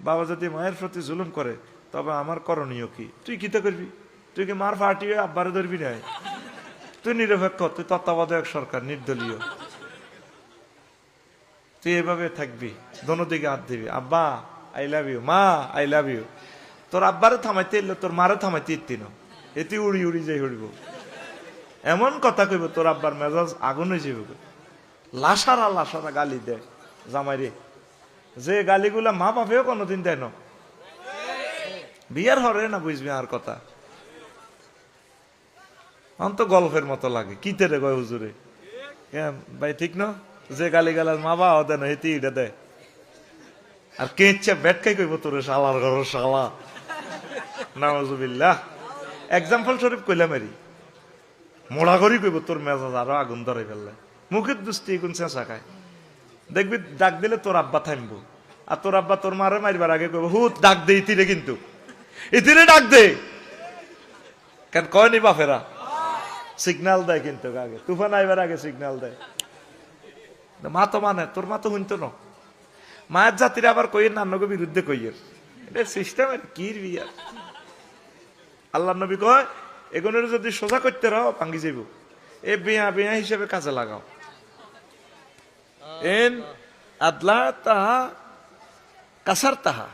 বাবা যদি মায়ের প্রতি জুলুম করে তবে আমার করণীয় কি? তুই কিতা করবি? তুই কি মার ফাটি আব্বারে ধরবি না? তুই নিরপেক্ষ, তুই তত্ত্বাবধায়ক সরকার, নির্দলীয়, তুই এভাবে থাকবি, দোনো দিকে হাত দিবি, আব্বা আই লাভ ইউ, মা আই লাভ ইউ। তোর আব্বারে থামাইতে এলো, তোর মারে থামাইতে ইতি না, এতে উড়ি উড়ি যাই উড়িব। এমন কথা কইব তোর আব্বার মেজাজ আগুন হয়ে যাবে। লাসারা লাসারা গালি দেয় জামাইরে, যে গালিগুলা মা বাপেও কোনোদিন দেয় না। বিয়ার হরে না বুঝবি আর কথা, অন্ত গল্পের মতো লাগে। কি তেরে কয় হুজুরে ভাই, ঠিক না? যে গালি গালার মা বাবা দেয় না, হেতি এটা দেয়। আর কে ইচ্ছা ব্যাটকাই কইব তোরে শালার ঘর শালা, নাউজুবিল্লাহ। এক্সাম্পল স্বরূপ কইলাম এরি, মোড়া করি কইব তোর মেজাজ আরো আগুন ধরে ফেললে। মুখের দুষ্টি কোন চেঁচা খায়, দেখবি ডাক দিলে তোর আব্বা থামবো, আর তোর আব্বা তোর মারে মারবার আগে কইব হুত ডাক দে ইতিরে, কিন্তু ইতিরে ডাক দে কেন কয়নি বাপেরা? সিগন্যাল দেয় কিন্তু আগে, তুফান আইবার আগে সিগন্যাল দেয়। মা তো মানে, তোর মা তো শুনতো না। মায়ের জাতির আবার কইয়ের নান্নকে বিরুদ্ধে কইয়ের, এটা সিস্টেমের কি বিয়ার। আল্লাহ নবী কয় এগুলোর যদি সোজা করতে রাও ভাঙ্গি যাইব, এ বেয়া বেয়া হিসেবে কাজে লাগাও। এন আদলা তাহা কাসার তাহা,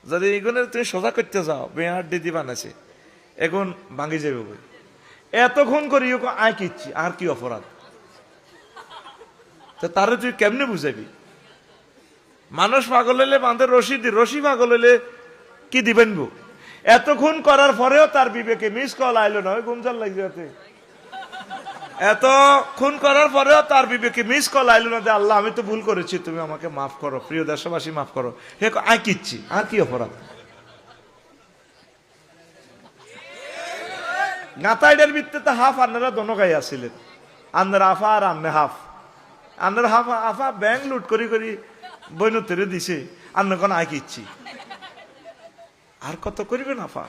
যদি এগুলোর তুমি সোজা করতে যাও, বেয়ার দিদি বানাইছে এখন ভাঙ্গি যাইব। বই এতক্ষণ করি আয় কিচ্ছি, আর কি অপরাধ? তারে তুই কেমনে বুঝাবি? মানুষ পাগল হইলে বাঁধে রশি দি, রশি পাগল হইলে কি দিবেন গো? এতক্ষণ করার পরেও তার বিবেকে মিস কল আইলো না, গুমজাল লাগছে। এতক্ষণ করার পরেও তার বিবেকে মিস কল আইলো না যে আল্লাহ আমি তো ভুল করেছি, তুমি আমাকে মাফ করো, প্রিয় দেশবাসী মাফ করো। হে আয় কিচ্ছি, আর কি অপরাধ? গাতাইডের ভিত্তিতে হাফ আপনারা দোনো গাই আসছিলেন, আপনার আফা আর আমনে হাফ। আপনার হাফ আফা ব্যাংক লুট করি করি বইন তেরে দিছে, আপনি কোন আয় কিচ্ছি, আর কত করবেন আফা?